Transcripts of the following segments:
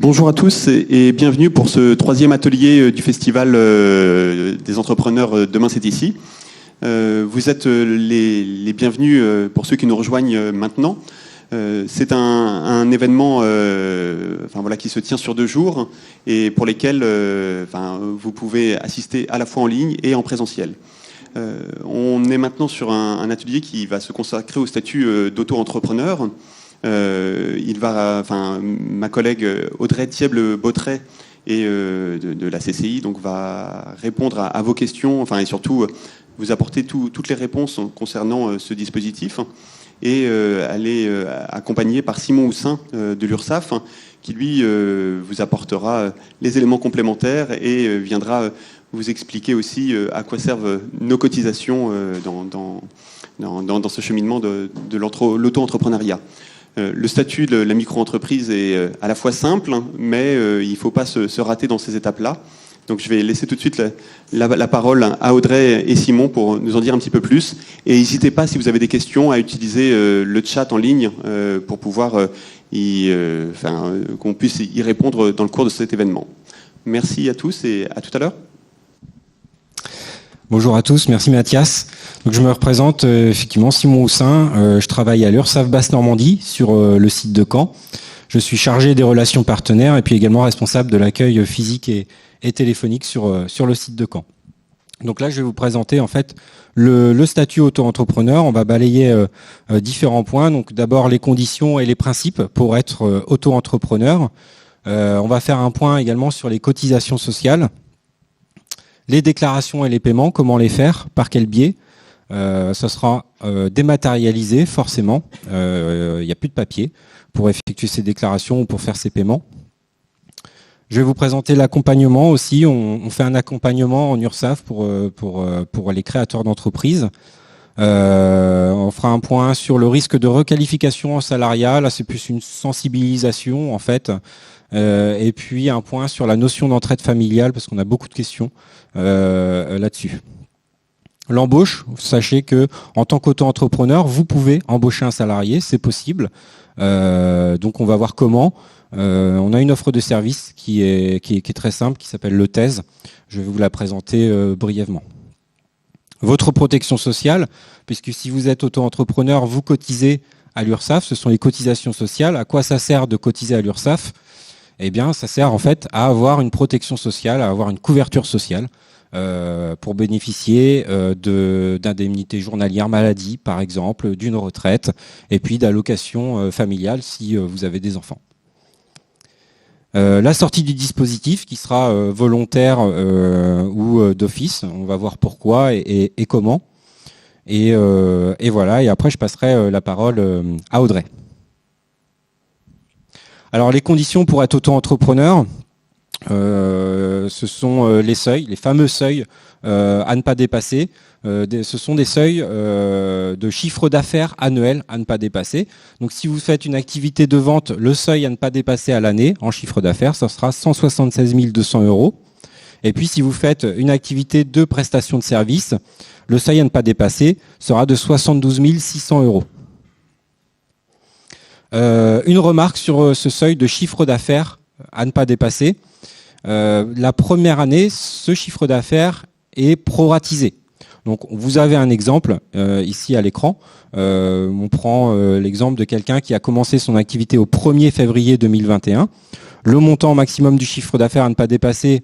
Bonjour à tous et bienvenue pour ce troisième atelier du Festival des entrepreneurs Demain c'est ici. Vous êtes les bienvenus pour ceux qui nous rejoignent maintenant. C'est un événement qui se tient sur 2 jours et pour lesquels vous pouvez assister à la fois en ligne et en présentiel. On est maintenant sur un atelier qui va se consacrer au statut d'auto-entrepreneur. Ma collègue Audrey Thieble-Bautret et de la CCI donc va répondre à vos questions, et surtout vous apporter toutes les réponses concernant ce dispositif. Et elle est accompagnée par Simon Houssin de l'URSSAF, qui lui vous apportera les éléments complémentaires et viendra vous expliquer aussi à quoi servent nos cotisations dans ce cheminement de l'auto-entrepreneuriat. Le statut de la micro-entreprise est à la fois simple, mais il ne faut pas se rater dans ces étapes-là. Donc je vais laisser tout de suite la parole à Audrey et Simon pour nous en dire un petit peu plus. Et n'hésitez pas, si vous avez des questions, à utiliser le chat en ligne pour pouvoir qu'on puisse y répondre dans le cours de cet événement. Merci à tous et à tout à l'heure. Bonjour à tous, merci Mathias. Donc je me représente effectivement Simon Houssin, je travaille à l'URSSAF Basse-Normandie sur le site de Caen. Je suis chargé des relations partenaires et puis également responsable de l'accueil physique et téléphonique sur le site de Caen. Donc là je vais vous présenter en fait le statut auto-entrepreneur. On va balayer différents points. Donc d'abord les conditions et les principes pour être auto-entrepreneur. On va faire un point également sur les cotisations sociales. Les déclarations et les paiements, comment les faire, par quel biais. Ça sera dématérialisé forcément, il n'y a plus de papier pour effectuer ces déclarations ou pour faire ces paiements. Je vais vous présenter l'accompagnement aussi, on fait un accompagnement en URSSAF pour les créateurs d'entreprises. On fera un point sur le risque de requalification en salariat, là c'est plus une sensibilisation en fait. Et puis un point sur la notion d'entraide familiale parce qu'on a beaucoup de questions là-dessus. L'embauche, sachez que en tant qu'auto-entrepreneur, vous pouvez embaucher un salarié, c'est possible. Donc on va voir comment. On a une offre de service qui est très simple, qui s'appelle le Thèse. Je vais vous la présenter brièvement. Votre protection sociale, puisque si vous êtes auto-entrepreneur, vous cotisez à l'URSSAF, ce sont les cotisations sociales. À quoi ça sert de cotiser à l'URSSAF ? Eh bien, ça sert en fait à avoir une protection sociale, à avoir une couverture sociale pour bénéficier d'indemnités journalières maladie, par exemple, d'une retraite, et puis d'allocations familiales si vous avez des enfants. La sortie du dispositif qui sera volontaire ou d'office, on va voir pourquoi et comment. Et voilà, et après je passerai la parole à Audrey. Alors les conditions pour être auto-entrepreneur, ce sont les seuils, les fameux seuils à ne pas dépasser. Ce sont des seuils de chiffre d'affaires annuel à ne pas dépasser. Donc si vous faites une activité de vente, le seuil à ne pas dépasser à l'année en chiffre d'affaires, ça sera 176 200 €. Et puis si vous faites une activité de prestation de service, le seuil à ne pas dépasser sera de 72 600 €. Une remarque sur ce seuil de chiffre d'affaires à ne pas dépasser. La première année, ce chiffre d'affaires est proratisé. Donc vous avez un exemple ici à l'écran. On prend l'exemple de quelqu'un qui a commencé son activité au 1er février 2021. Le montant maximum du chiffre d'affaires à ne pas dépasser,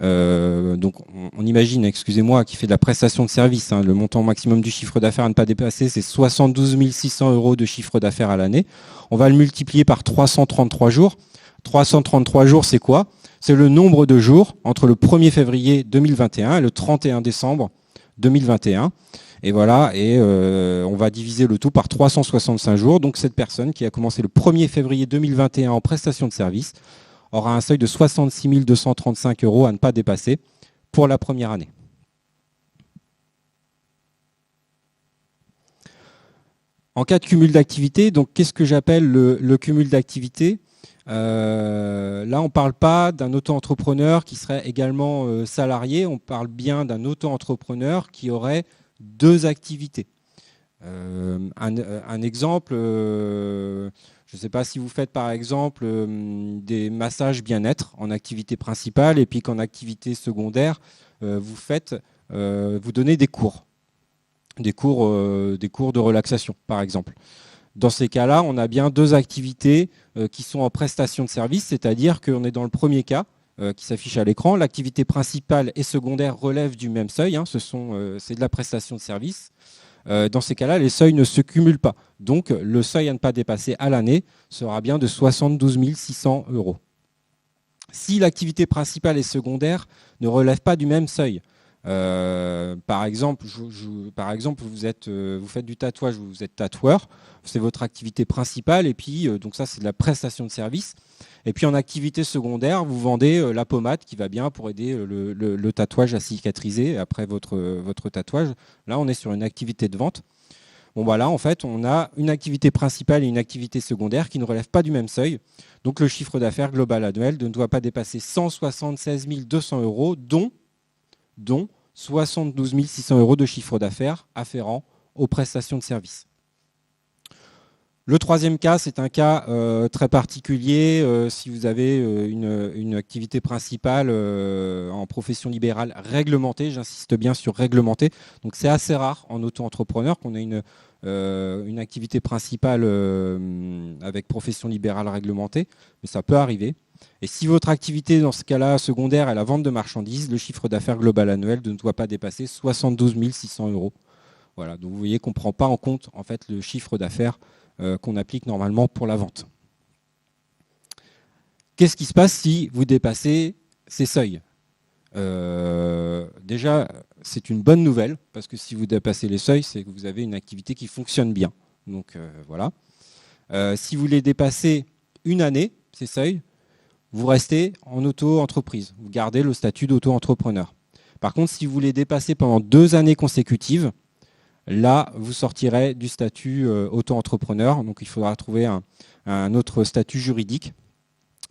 donc on imagine, excusez-moi, qui fait de la prestation de service, le montant maximum du chiffre d'affaires à ne pas dépasser, c'est 72 600 € de chiffre d'affaires à l'année. On va le multiplier par 333 jours. 333 jours, c'est quoi? C'est le nombre de jours entre le 1er février 2021 et le 31 décembre 2021. Et voilà, et on va diviser le tout par 365 jours. Donc cette personne qui a commencé le 1er février 2021 en prestation de service aura un seuil de 66 235 € à ne pas dépasser pour la première année. En cas de cumul d'activité, donc qu'est-ce que j'appelle le cumul d'activité ? Là, on ne parle pas d'un auto-entrepreneur qui serait également salarié, on parle bien d'un auto-entrepreneur qui aurait 2 activités. Un exemple, Je ne sais pas si vous faites par exemple des massages bien-être en activité principale et puis qu'en activité secondaire, vous donnez des cours de relaxation par exemple. Dans ces cas-là, on a bien deux activités qui sont en prestation de service, c'est-à-dire qu'on est dans le premier cas qui s'affiche à l'écran. L'activité principale et secondaire relèvent du même seuil, hein, c'est de la prestation de service. Dans ces cas-là, les seuils ne se cumulent pas. Donc, le seuil à ne pas dépasser à l'année sera bien de 72 600 €. Si l'activité principale et secondaire ne relèvent pas du même seuil, par exemple, vous faites du tatouage, vous êtes tatoueur, c'est votre activité principale, et puis donc ça c'est de la prestation de service. Et puis en activité secondaire, vous vendez la pommade qui va bien pour aider le tatouage à cicatriser après votre tatouage. Là, on est sur une activité de vente. Bon, voilà, en fait, on a une activité principale et une activité secondaire qui ne relèvent pas du même seuil. Donc, le chiffre d'affaires global annuel ne doit pas dépasser 176 200 €, dont 72 600 € de chiffre d'affaires afférent aux prestations de services. Le troisième cas, c'est un cas très particulier. Si vous avez une activité principale en profession libérale réglementée, j'insiste bien sur réglementée, donc c'est assez rare en auto-entrepreneur qu'on ait une activité principale avec profession libérale réglementée, mais ça peut arriver. Et si votre activité, dans ce cas-là, secondaire est la vente de marchandises, le chiffre d'affaires global annuel ne doit pas dépasser 72 600 €. Voilà, donc vous voyez qu'on ne prend pas en compte en fait, le chiffre d'affaires qu'on applique normalement pour la vente. Qu'est-ce qui se passe si vous dépassez ces seuils ? Déjà, c'est une bonne nouvelle, parce que si vous dépassez les seuils, c'est que vous avez une activité qui fonctionne bien. Donc voilà. Si vous les dépassez une année, ces seuils, vous restez en auto-entreprise. Vous gardez le statut d'auto-entrepreneur. Par contre, si vous les dépassez pendant 2 années consécutives, là, vous sortirez du statut auto-entrepreneur. Donc, il faudra trouver un autre statut juridique.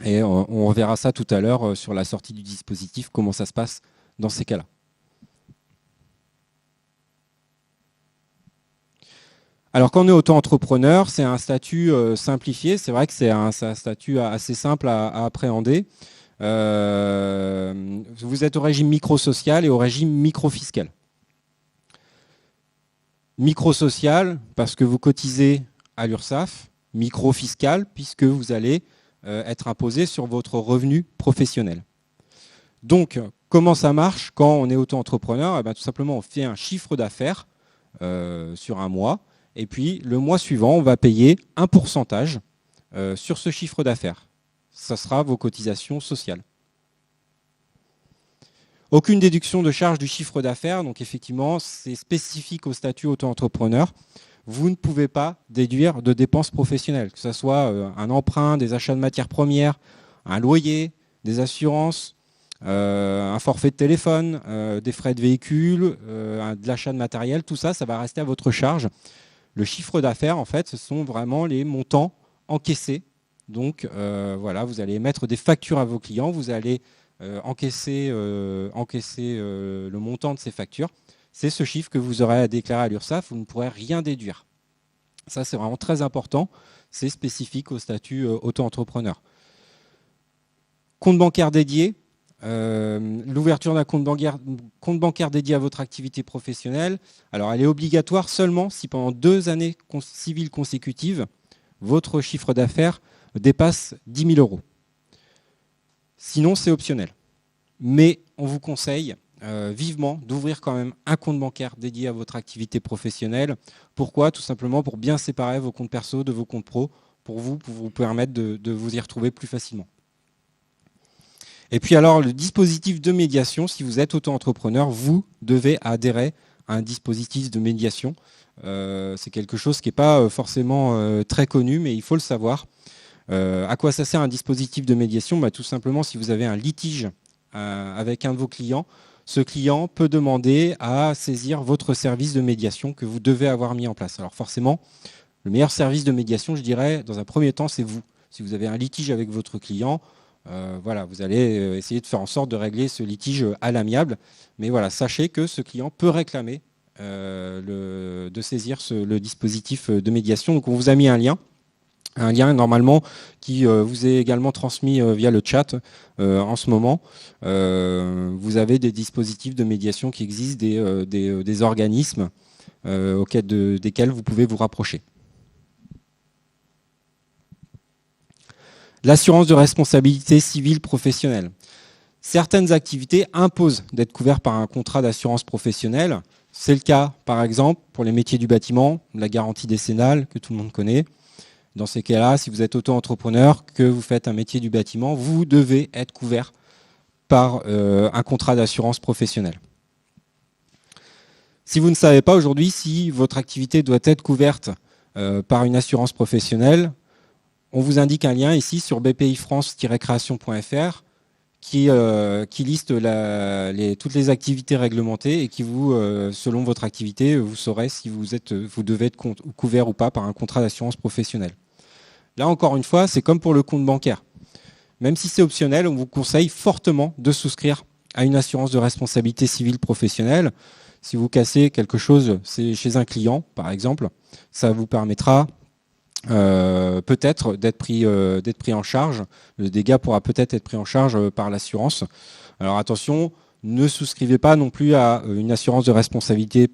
Et on reverra ça tout à l'heure sur la sortie du dispositif, comment ça se passe dans ces cas-là. Alors, quand on est auto-entrepreneur, c'est un statut simplifié. C'est vrai que c'est un statut assez simple à appréhender. Vous êtes au régime micro-social et au régime micro-fiscal. Micro-social, parce que vous cotisez à l'URSSAF, micro-fiscal, puisque vous allez être imposé sur votre revenu professionnel. Donc, comment ça marche quand on est auto-entrepreneur ? Tout simplement, on fait un chiffre d'affaires sur un mois, et puis le mois suivant, on va payer un pourcentage sur ce chiffre d'affaires. Ça sera vos cotisations sociales. Aucune déduction de charge du chiffre d'affaires, donc effectivement, c'est spécifique au statut auto-entrepreneur. Vous ne pouvez pas déduire de dépenses professionnelles, que ce soit un emprunt, des achats de matières premières, un loyer, des assurances, un forfait de téléphone, des frais de véhicule, de l'achat de matériel, tout ça, ça va rester à votre charge. Le chiffre d'affaires, en fait, ce sont vraiment les montants encaissés. Donc, voilà, vous allez émettre des factures à vos clients, vous allez encaisser le montant de ces factures. C'est ce chiffre que vous aurez à déclarer à l'URSSAF, vous ne pourrez rien déduire. Ça, c'est vraiment très important, c'est spécifique au statut auto-entrepreneur. Compte bancaire dédié, l'ouverture d'un compte bancaire dédié à votre activité professionnelle, alors elle est obligatoire seulement si pendant 2 années civiles consécutives, votre chiffre d'affaires dépasse 10 000 €. Sinon, c'est optionnel. Mais on vous conseille vivement d'ouvrir quand même un compte bancaire dédié à votre activité professionnelle. Pourquoi ? Tout simplement pour bien séparer vos comptes perso de vos comptes pro, pour vous permettre de vous y retrouver plus facilement. Et puis alors, le dispositif de médiation, si vous êtes auto-entrepreneur, vous devez adhérer à un dispositif de médiation. C'est quelque chose qui n'est pas forcément très connu, mais il faut le savoir. À quoi ça sert un dispositif de médiation ? Tout simplement, si vous avez un litige avec un de vos clients, ce client peut demander à saisir votre service de médiation que vous devez avoir mis en place. Alors forcément, le meilleur service de médiation, je dirais, dans un premier temps, c'est vous. Si vous avez un litige avec votre client, voilà, vous allez essayer de faire en sorte de régler ce litige à l'amiable. Mais voilà, sachez que ce client peut réclamer de saisir le dispositif de médiation. Donc on vous a mis un lien Un lien normalement qui vous est également transmis via le chat en ce moment. Vous avez des dispositifs de médiation qui existent, des organismes desquels vous pouvez vous rapprocher. L'assurance de responsabilité civile professionnelle. Certaines activités imposent d'être couvertes par un contrat d'assurance professionnelle. C'est le cas, par exemple, pour les métiers du bâtiment, la garantie décennale que tout le monde connaît. Dans ces cas-là, si vous êtes auto-entrepreneur, que vous faites un métier du bâtiment, vous devez être couvert par un contrat d'assurance professionnelle. Si vous ne savez pas aujourd'hui si votre activité doit être couverte par une assurance professionnelle, on vous indique un lien ici sur bpifrance-création.fr qui liste toutes les activités réglementées et qui vous, selon votre activité, vous saurez si vous devez être couvert ou pas par un contrat d'assurance professionnelle. Là, encore une fois, c'est comme pour le compte bancaire. Même si c'est optionnel, on vous conseille fortement de souscrire à une assurance de responsabilité civile professionnelle. Si vous cassez quelque chose chez un client, par exemple, ça vous permettra peut-être d'être pris en charge. Le dégât pourra peut-être être pris en charge par l'assurance. Alors attention, ne souscrivez pas non plus à une assurance de responsabilité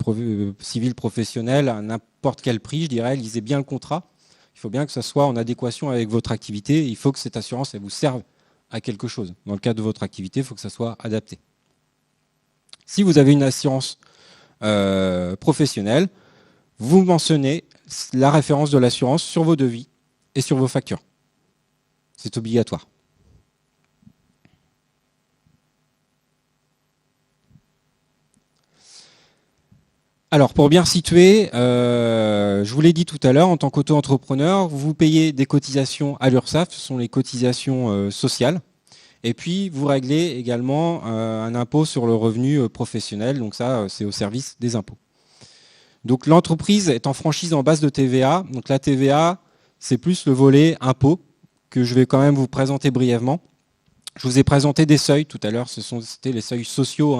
civile professionnelle à n'importe quel prix, je dirais. Lisez bien le contrat. Il faut bien que ça soit en adéquation avec votre activité. Il faut que cette assurance elle vous serve à quelque chose. Dans le cadre de votre activité, il faut que ça soit adapté. Si vous avez une assurance professionnelle, vous mentionnez la référence de l'assurance sur vos devis et sur vos factures. C'est obligatoire. Alors, pour bien situer, je vous l'ai dit tout à l'heure, en tant qu'auto-entrepreneur, vous payez des cotisations à l'URSSAF, ce sont les cotisations sociales. Et puis, vous réglez également un impôt sur le revenu professionnel, donc ça, c'est au service des impôts. Donc, l'entreprise est en franchise en base de TVA. Donc, la TVA, c'est plus le volet impôt que je vais quand même vous présenter brièvement. Je vous ai présenté des seuils tout à l'heure, c'était les seuils sociaux,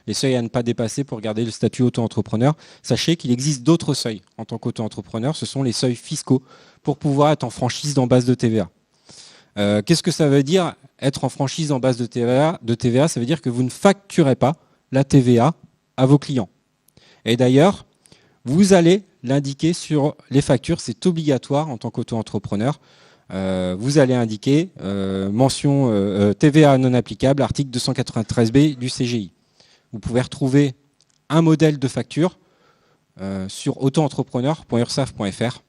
les seuils à ne pas dépasser pour garder le statut auto-entrepreneur. Sachez qu'il existe d'autres seuils en tant qu'auto-entrepreneur, ce sont les seuils fiscaux pour pouvoir être en franchise en base de TVA. Qu'est-ce que ça veut dire être en franchise en base de TVA? Ça veut dire que vous ne facturez pas la TVA à vos clients. Et d'ailleurs, vous allez l'indiquer sur les factures, c'est obligatoire en tant qu'auto-entrepreneur. Vous allez indiquer mention TVA non applicable, article 293B du CGI. Vous pouvez retrouver un modèle de facture sur autoentrepreneur.ursaf.fr.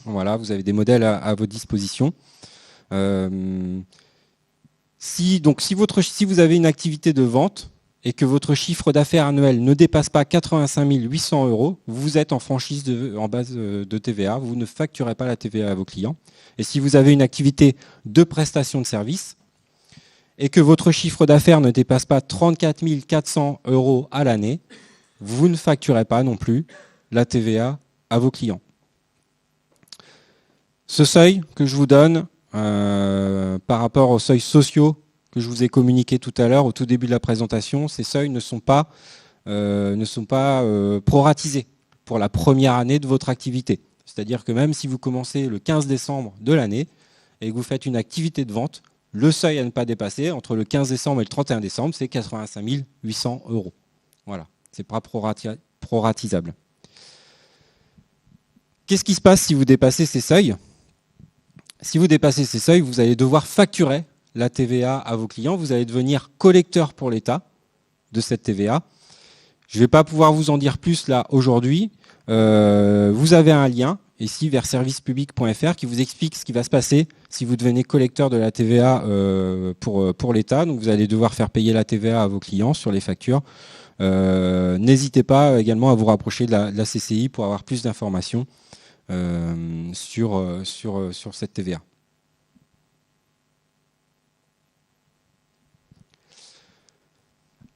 Voilà, vous avez des modèles à votre disposition. Si vous avez une activité de vente et que votre chiffre d'affaires annuel ne dépasse pas 85 800 €, vous êtes en franchise en base de TVA, vous ne facturez pas la TVA à vos clients. Et si vous avez une activité de prestation de service et que votre chiffre d'affaires ne dépasse pas 34 400 € à l'année, vous ne facturez pas non plus la TVA à vos clients. Ce seuil que je vous donne par rapport aux seuils sociaux que je vous ai communiqué tout à l'heure au tout début de la présentation, ces seuils ne sont pas proratisés pour la première année de votre activité. C'est-à-dire que même si vous commencez le 15 décembre de l'année et que vous faites une activité de vente, le seuil à ne pas dépasser entre le 15 décembre et le 31 décembre, c'est 85 800 €. Voilà, c'est pas proratisable. Qu'est-ce qui se passe si vous dépassez ces seuils? Si vous dépassez ces seuils, vous allez devoir facturer la TVA à vos clients. Vous allez devenir collecteur pour l'État de cette TVA. Je ne vais pas pouvoir vous en dire plus là aujourd'hui. Vous avez un lien ici vers servicepublic.fr qui vous explique ce qui va se passer si vous devenez collecteur de la TVA pour l'État. Donc vous allez devoir faire payer la TVA à vos clients sur les factures. N'hésitez pas également à vous rapprocher de la CCI pour avoir plus d'informations sur cette TVA.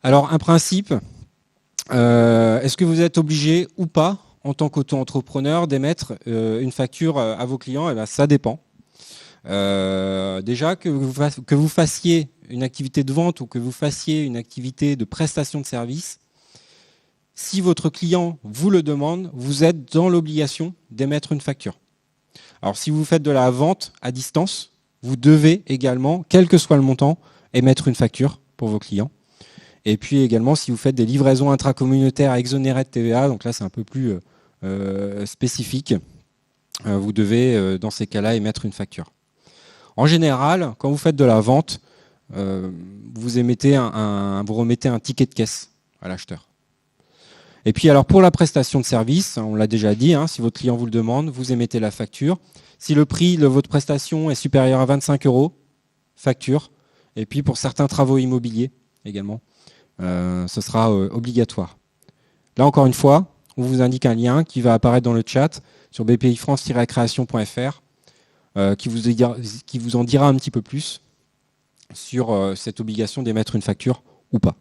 Alors, un principe, est-ce que vous êtes obligé ou pas, en tant qu'auto-entrepreneur, d'émettre une facture à vos clients? Eh bien, ça dépend. Déjà, que vous fassiez une activité de vente ou que vous fassiez une activité de prestation de service, si votre client vous le demande, vous êtes dans l'obligation d'émettre une facture. Alors si vous faites de la vente à distance, vous devez également, quel que soit le montant, émettre une facture pour vos clients. Et puis également, si vous faites des livraisons intracommunautaires exonérées de TVA, donc là c'est un peu plus spécifique, vous devez dans ces cas-là émettre une facture. En général, quand vous faites de la vente, vous remettez un ticket de caisse à l'acheteur. Et puis alors pour la prestation de service, on l'a déjà dit, hein, si votre client vous le demande, vous émettez la facture. Si le prix de votre prestation est supérieur à 25 €, facture. Et puis pour certains travaux immobiliers également, ce sera obligatoire. Là encore une fois, on vous indique un lien qui va apparaître dans le chat sur bpifrance-création.fr qui vous en dira un petit peu plus sur cette obligation d'émettre une facture ou pas.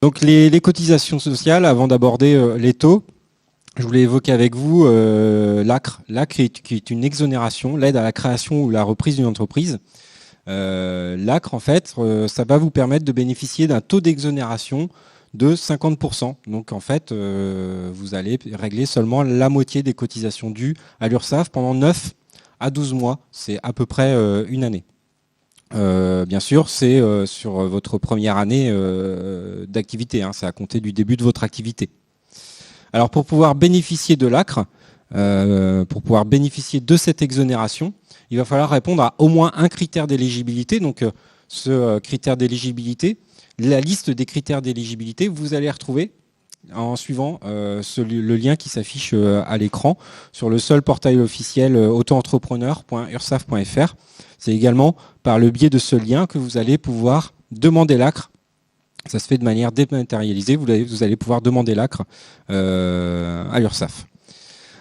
Donc les cotisations sociales, avant d'aborder les taux, je voulais évoquer avec vous l'ACRE. L'ACRE qui est une exonération, l'aide à la création ou la reprise d'une entreprise. L'ACRE, en fait, ça va vous permettre de bénéficier d'un taux d'exonération de 50%. Donc en fait, vous allez régler seulement la moitié des cotisations dues à l'URSSAF pendant 9 à 12 mois. C'est à peu près une année. Bien sûr, c'est sur votre première année d'activité, hein, c'est à compter du début de votre activité. Alors pour pouvoir bénéficier de l'ACRE, pour pouvoir bénéficier de cette exonération, il va falloir répondre à au moins un critère d'éligibilité. Donc ce critère d'éligibilité, la liste des critères d'éligibilité, vous allez retrouver en suivant le lien qui s'affiche à l'écran sur le seul portail officiel auto-entrepreneur.ursaf.fr. C'est également par le biais de ce lien que vous allez pouvoir demander l'ACRE. Ça se fait de manière dématérialisée. Vous allez pouvoir demander l'ACRE à l'URSSAF.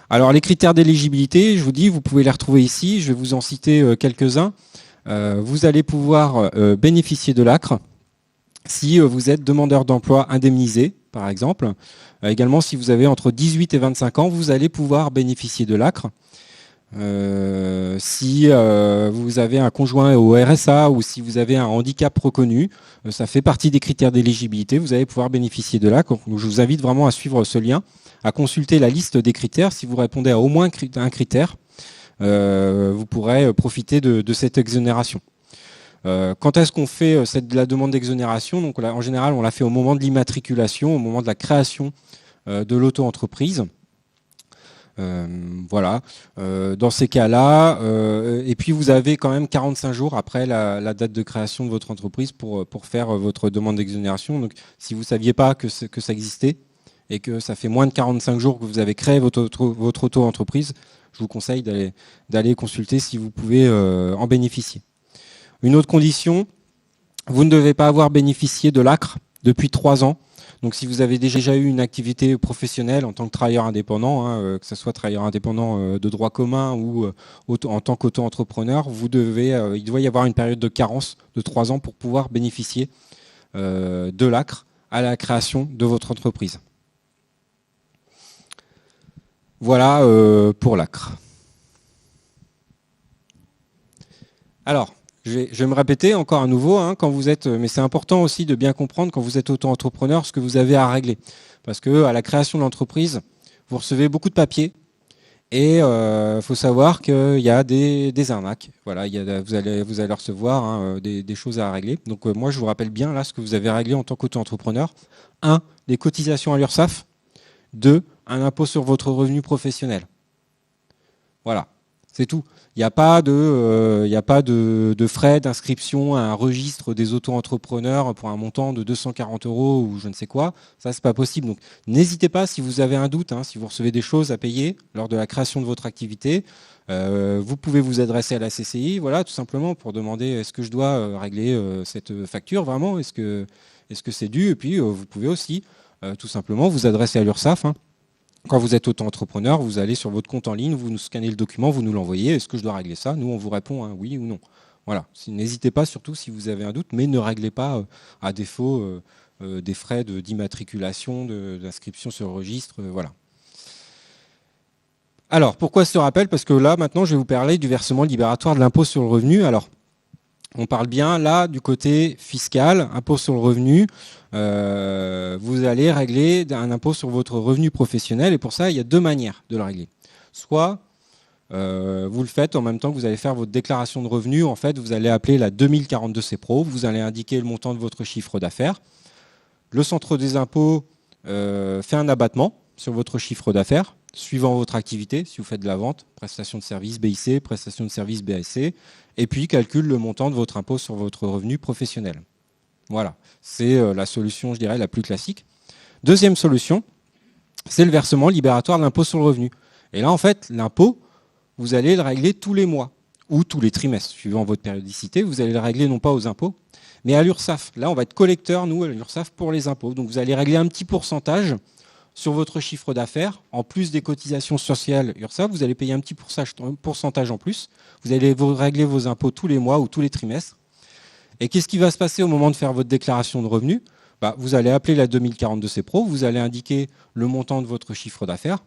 Alors les critères d'éligibilité, je vous dis, vous pouvez les retrouver ici. Je vais vous en citer quelques-uns. Vous allez pouvoir bénéficier de l'ACRE si vous êtes demandeur d'emploi indemnisé, par exemple. Également, si vous avez entre 18 et 25 ans, vous allez pouvoir bénéficier de l'ACRE. Si vous avez un conjoint au RSA ou si vous avez un handicap reconnu, ça fait partie des critères d'éligibilité, vous allez pouvoir bénéficier de l'ACRE. Je vous invite vraiment à suivre ce lien, à consulter la liste des critères. Si vous répondez à au moins un critère, vous pourrez profiter de cette exonération. Quand est-ce qu'on fait la demande d'exonération? Donc en général, on la fait au moment de l'immatriculation, au moment de la création de l'auto-entreprise. Voilà. Dans ces cas-là, et puis vous avez quand même 45 jours après la date de création de votre entreprise pour faire votre demande d'exonération. Donc si vous ne saviez pas que ça existait et que ça fait moins de 45 jours que vous avez créé votre auto-entreprise, je vous conseille d'aller consulter si vous pouvez en bénéficier. Une autre condition, vous ne devez pas avoir bénéficié de l'ACRE depuis 3 ans. Donc si vous avez déjà eu une activité professionnelle en tant que travailleur indépendant, hein, que ce soit travailleur indépendant de droit commun ou en tant qu'auto-entrepreneur, il doit y avoir une période de carence de 3 ans pour pouvoir bénéficier de l'ACRE à la création de votre entreprise. Voilà pour l'ACRE. Alors, je vais me répéter encore à nouveau, hein, mais c'est important aussi de bien comprendre quand vous êtes auto-entrepreneur ce que vous avez à régler. Parce que à la création de l'entreprise, vous recevez beaucoup de papiers et faut savoir qu'il y a des arnaques. Voilà, vous allez recevoir des choses à régler. Donc moi, je vous rappelle bien là ce que vous avez réglé en tant qu'auto-entrepreneur. 1, les cotisations à l'URSSAF. 2, un impôt sur votre revenu professionnel. Voilà, c'est tout. Il n'y a pas de frais d'inscription à un registre des auto-entrepreneurs pour un montant de 240 € ou je ne sais quoi. Ça, c'est pas possible. Donc, n'hésitez pas si vous avez un doute, hein, si vous recevez des choses à payer lors de la création de votre activité. Vous pouvez vous adresser à la CCI, voilà, tout simplement pour demander est-ce que je dois régler cette facture vraiment, est-ce que c'est dû. Et puis, vous pouvez aussi tout simplement vous adresser à l'URSSAF. Hein. Quand vous êtes auto-entrepreneur, vous allez sur votre compte en ligne, vous nous scannez le document, vous nous l'envoyez. Est-ce que je dois régler ça? Nous, on vous répond hein, oui ou non. Voilà. N'hésitez pas, surtout si vous avez un doute, mais ne réglez pas à défaut des frais d'immatriculation, d'inscription sur le registre. Voilà. Alors, pourquoi ce rappel? Parce que là, maintenant, je vais vous parler du versement libératoire de l'impôt sur le revenu. Alors, on parle bien là du côté fiscal, impôt sur le revenu. Vous allez régler un impôt sur votre revenu professionnel et pour ça, il y a 2 manières de le régler. Soit vous le faites en même temps que vous allez faire votre déclaration de revenus. En fait, vous allez appeler la 2042 CPRO, vous allez indiquer le montant de votre chiffre d'affaires. Le centre des impôts fait un abattement sur votre chiffre d'affaires, suivant votre activité, si vous faites de la vente, prestation de service BIC, prestation de service BAC, et puis calcule le montant de votre impôt sur votre revenu professionnel. Voilà, c'est la solution, je dirais, la plus classique. Deuxième solution, c'est le versement libératoire de l'impôt sur le revenu. Et là, en fait, l'impôt, vous allez le régler tous les mois ou tous les trimestres, suivant votre périodicité. Vous allez le régler non pas aux impôts, mais à l'URSSAF. Là, on va être collecteur, nous, à l'URSSAF, pour les impôts. Donc, vous allez régler un petit pourcentage sur votre chiffre d'affaires. En plus des cotisations sociales URSSAF, vous allez payer un petit pourcentage en plus. Vous allez régler vos impôts tous les mois ou tous les trimestres. Et qu'est-ce qui va se passer au moment de faire votre déclaration de revenus ? Vous allez appeler la 2042 CPRO, vous allez indiquer le montant de votre chiffre d'affaires,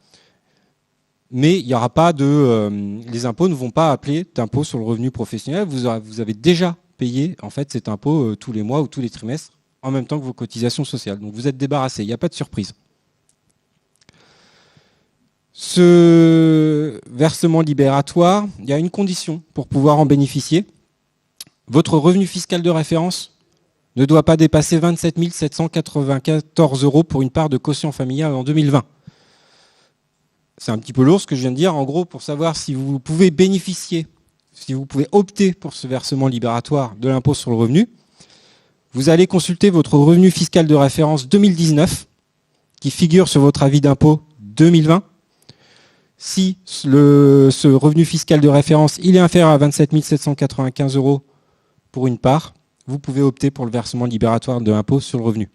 mais il n'y aura pas les impôts ne vont pas appeler d'impôt sur le revenu professionnel. Vous avez déjà payé en fait cet impôt tous les mois ou tous les trimestres, en même temps que vos cotisations sociales. Donc vous êtes débarrassé, il n'y a pas de surprise. Ce versement libératoire, il y a une condition pour pouvoir en bénéficier. Votre revenu fiscal de référence ne doit pas dépasser 27 794 € pour une part de quotient familial en 2020. C'est un petit peu lourd ce que je viens de dire. En gros, pour savoir si vous pouvez bénéficier, si vous pouvez opter pour ce versement libératoire de l'impôt sur le revenu, vous allez consulter votre revenu fiscal de référence 2019 qui figure sur votre avis d'impôt 2020. Si ce revenu fiscal de référence il est inférieur à 27 795 € pour une part, vous pouvez opter pour le versement libératoire de l'impôt sur le revenu.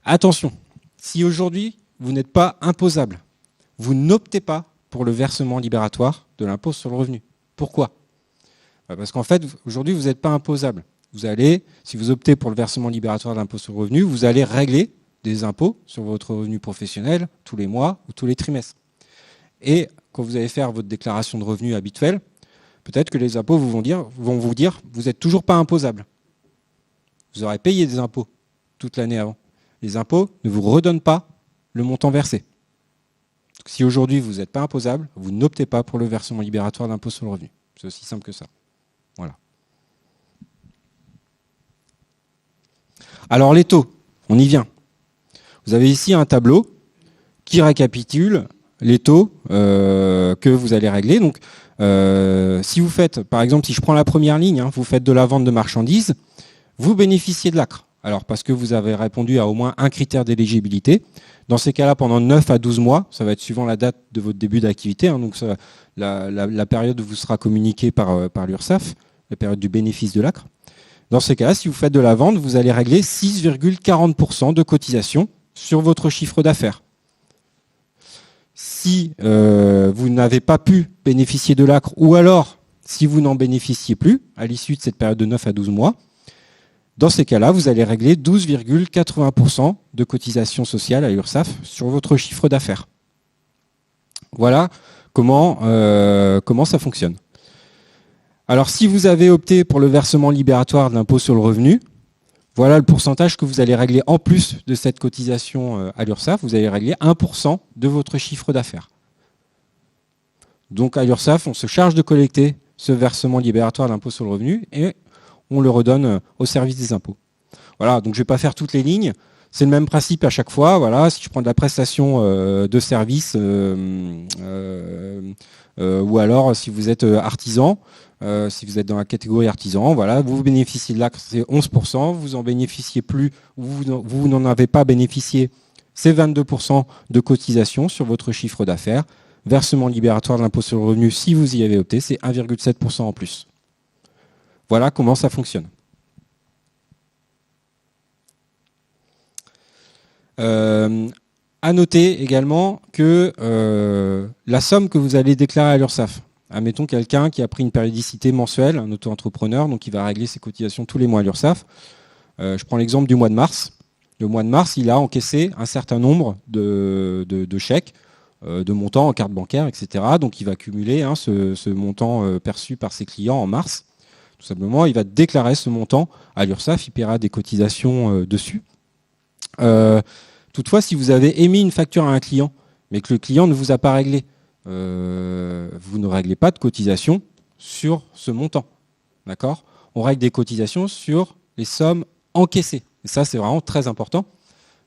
Attention, si aujourd'hui vous n'êtes pas imposable, vous n'optez pas pour le versement libératoire de l'impôt sur le revenu. Pourquoi ? Parce qu'en fait, aujourd'hui, vous n'êtes pas imposable. Vous allez, si vous optez pour le versement libératoire de l'impôt sur le revenu, vous allez régler des impôts sur votre revenu professionnel tous les mois ou tous les trimestres. Et quand vous allez faire votre déclaration de revenus habituelle, peut-être que les impôts vont vous dire vous n'êtes toujours pas imposable. Vous aurez payé des impôts toute l'année avant. Les impôts ne vous redonnent pas le montant versé. Donc, si aujourd'hui vous n'êtes pas imposable, vous n'optez pas pour le versement libératoire d'impôt sur le revenu. C'est aussi simple que ça. Voilà. Alors les taux, on y vient. Vous avez ici un tableau qui récapitule les taux que vous allez régler. Donc, si vous faites, par exemple, si je prends la première ligne, vous faites de la vente de marchandises, vous bénéficiez de l'ACRE. Alors, parce que vous avez répondu à au moins un critère d'éligibilité. Dans ces cas-là, pendant 9 à 12 mois, ça va être suivant la date de votre début d'activité, donc ça, la période vous sera communiquée par l'URSSAF, la période du bénéfice de l'ACRE. Dans ces cas-là, si vous faites de la vente, vous allez régler 6,40% de cotisation sur votre chiffre d'affaires. Si vous n'avez pas pu bénéficier de l'ACRE, ou alors si vous n'en bénéficiez plus à l'issue de cette période de 9 à 12 mois, dans ces cas-là, vous allez régler 12,80% de cotisation sociale à l'URSSAF sur votre chiffre d'affaires. Voilà comment ça fonctionne. Alors, si vous avez opté pour le versement libératoire de l'impôt sur le revenu, voilà le pourcentage que vous allez régler en plus de cette cotisation à l'URSSAF. Vous allez régler 1% de votre chiffre d'affaires. Donc, à l'URSSAF, on se charge de collecter ce versement libératoire de l'impôt sur le revenu et on le redonne au service des impôts. Voilà, donc je ne vais pas faire toutes les lignes. C'est le même principe à chaque fois. Voilà, si je prends de la prestation de service ou alors si vous êtes artisan, si vous êtes dans la catégorie artisan, voilà, vous bénéficiez de l'ACRE, c'est 11%, vous en bénéficiez plus, ou vous n'en avez pas bénéficié, c'est 22% de cotisation sur votre chiffre d'affaires. Versement libératoire de l'impôt sur le revenu, si vous y avez opté, c'est 1,7% en plus. Voilà comment ça fonctionne. À noter également que la somme que vous allez déclarer à l'URSSAF, admettons quelqu'un qui a pris une périodicité mensuelle, un auto-entrepreneur, donc il va régler ses cotisations tous les mois à l'URSSAF. Je prends l'exemple du mois de mars. Le mois de mars, il a encaissé un certain nombre de chèques, de montants en carte bancaire, etc. Donc il va cumuler ce montant perçu par ses clients en mars. Tout simplement, il va déclarer ce montant à l'URSSAF, il paiera des cotisations dessus. Toutefois, si vous avez émis une facture à un client, mais que le client ne vous a pas réglé, vous ne réglez pas de cotisation sur ce montant. D'accord ? On règle des cotisations sur les sommes encaissées. Et ça, c'est vraiment très important.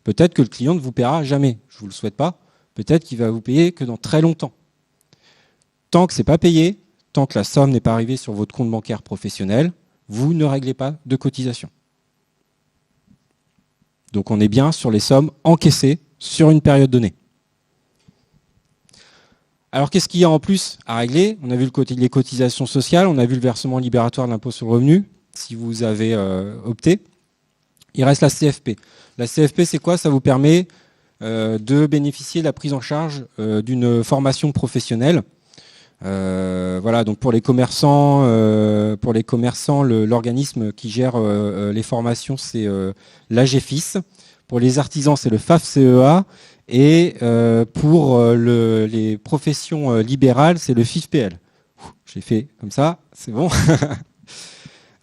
Peut-être que le client ne vous paiera jamais. Je ne vous le souhaite pas. Peut-être qu'il va vous payer que dans très longtemps. Tant que ce n'est pas payé, tant que la somme n'est pas arrivée sur votre compte bancaire professionnel, vous ne réglez pas de cotisation. Donc on est bien sur les sommes encaissées sur une période donnée. Alors qu'est-ce qu'il y a en plus à régler? On a vu les cotisations sociales, on a vu le versement libératoire de l'impôt sur le revenu, si vous avez opté. Il reste la CFP. La CFP, c'est quoi? Ça vous permet de bénéficier de la prise en charge d'une formation professionnelle. Voilà, donc pour les commerçants, l'organisme qui gère les formations, c'est l'AGFIS. Pour les artisans, c'est le FAFCEA. Et pour les professions libérales, c'est le FIFPL. Je l'ai fait comme ça, c'est bon.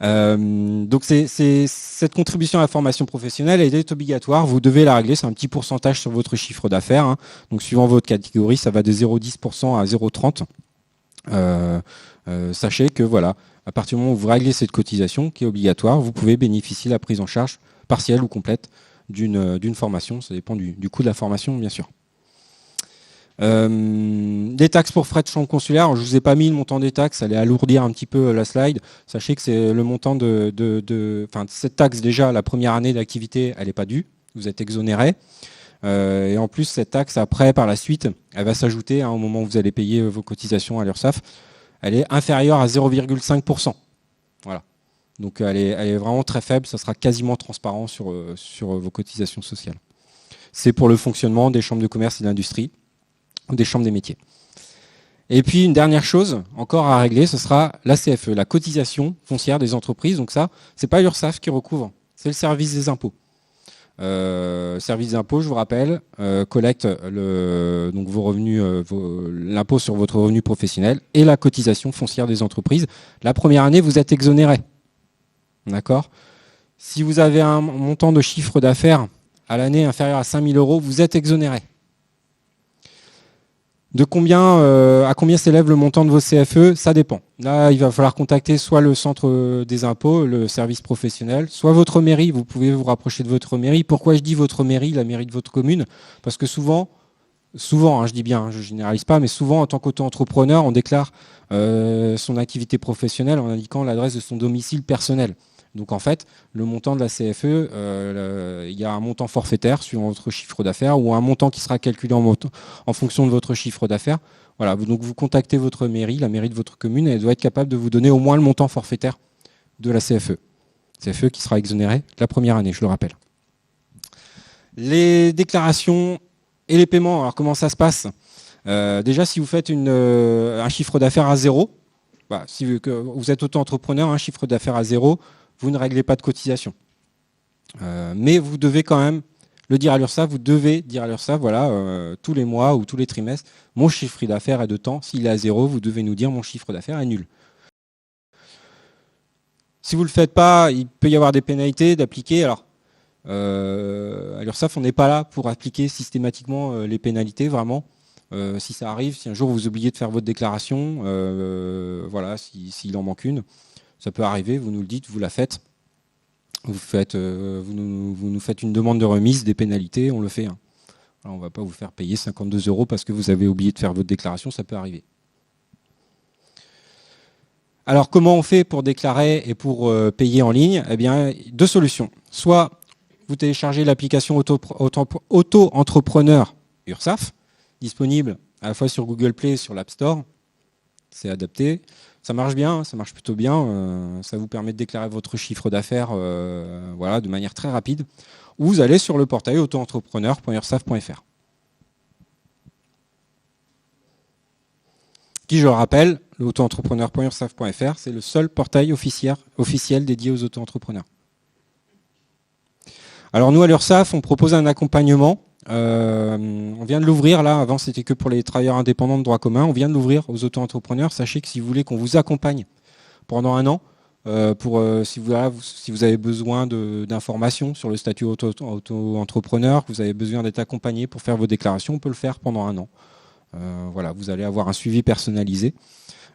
Donc cette contribution à la formation professionnelle, elle est obligatoire. Vous devez la régler, c'est un petit pourcentage sur votre chiffre d'affaires. Hein. Donc suivant votre catégorie, ça va de 0,10% à 0,30%. Sachez que voilà, à partir du moment où vous réglez cette cotisation qui est obligatoire, vous pouvez bénéficier de la prise en charge partielle ou complète d'une formation. Ça dépend du coût de la formation, bien sûr. Des taxes pour frais de chambre consulaire. Alors, je ne vous ai pas mis le montant des taxes, ça allait alourdir un petit peu la slide. Sachez que c'est le montant cette taxe, déjà, la première année d'activité, elle n'est pas due. Vous êtes exonéré. Et en plus, cette taxe, après, par la suite, elle va s'ajouter au moment où vous allez payer vos cotisations à l'URSSAF. Elle est inférieure à 0,5%. Voilà. Donc, elle est vraiment très faible. Ça sera quasiment transparent sur vos cotisations sociales. C'est pour le fonctionnement des chambres de commerce et d'industrie, ou des chambres des métiers. Et puis, une dernière chose encore à régler, ce sera la CFE, la cotisation foncière des entreprises. Donc ça, c'est pas l'URSSAF qui recouvre, c'est le service des impôts. Service des impôts, je vous rappelle, collecte donc vos revenus, l'impôt sur votre revenu professionnel et la cotisation foncière des entreprises. La première année, vous êtes exonéré. D'accord ? Si vous avez un montant de chiffre d'affaires à l'année inférieur à 5 000 €, vous êtes exonéré. À combien s'élève le montant de vos CFE? Ça dépend. Là, il va falloir contacter soit le centre des impôts, le service professionnel, soit votre mairie. Vous pouvez vous rapprocher de votre mairie. Pourquoi je dis votre mairie, la mairie de votre commune? Parce que souvent, je dis bien, je ne généralise pas, mais souvent, en tant qu'auto-entrepreneur, on déclare son activité professionnelle en indiquant l'adresse de son domicile personnel. Donc en fait, le montant de la CFE, il y a un montant forfaitaire suivant votre chiffre d'affaires ou un montant qui sera calculé en fonction de votre chiffre d'affaires. Voilà, donc vous contactez votre mairie, la mairie de votre commune, et elle doit être capable de vous donner au moins le montant forfaitaire de la CFE. CFE qui sera exonérée la première année, je le rappelle. Les déclarations et les paiements, alors comment ça se passe? Déjà, si vous faites un chiffre d'affaires à zéro, si vous êtes auto-entrepreneur, un chiffre d'affaires à zéro, vous ne réglez pas de cotisation. Mais vous devez quand même le dire à l'URSSAF, vous devez dire à l'URSSAF, voilà, tous les mois ou tous les trimestres, mon chiffre d'affaires est de temps. S'il est à zéro, vous devez nous dire mon chiffre d'affaires est nul. Si vous ne le faites pas, il peut y avoir des pénalités d'appliquer. Alors, à l'URSSAF, on n'est pas là pour appliquer systématiquement les pénalités, vraiment. Si ça arrive, si un jour vous oubliez de faire votre déclaration, voilà, s'il en manque une, ça peut arriver, vous nous le dites, vous la faites. Vous nous faites une demande de remise des pénalités, on le fait. Hein. Alors, on ne va pas vous faire payer 52 € parce que vous avez oublié de faire votre déclaration, ça peut arriver. Alors, comment on fait pour déclarer et pour payer en ligne? Eh bien, deux solutions. Soit vous téléchargez l'application auto-entrepreneur URSSAF, disponible à la fois sur Google Play et sur l'App Store. C'est adapté. Ça marche bien, ça marche plutôt bien. Ça vous permet de déclarer votre chiffre d'affaires voilà, de manière très rapide. Ou vous allez sur le portail auto-entrepreneur.ursaf.fr. Qui, je le rappelle, l'auto-entrepreneur.ursaf.fr, c'est le seul portail officiel dédié aux auto-entrepreneurs. Alors nous, à l'URSSAF, on propose un accompagnement. On vient de l'ouvrir là, avant c'était que pour les travailleurs indépendants de droit commun, on vient de l'ouvrir aux auto-entrepreneurs. Sachez que si vous voulez qu'on vous accompagne pendant un an, si vous avez besoin d'informations sur le statut auto-entrepreneur, que vous avez besoin d'être accompagné pour faire vos déclarations, on peut le faire pendant un an. Voilà, vous allez avoir un suivi personnalisé.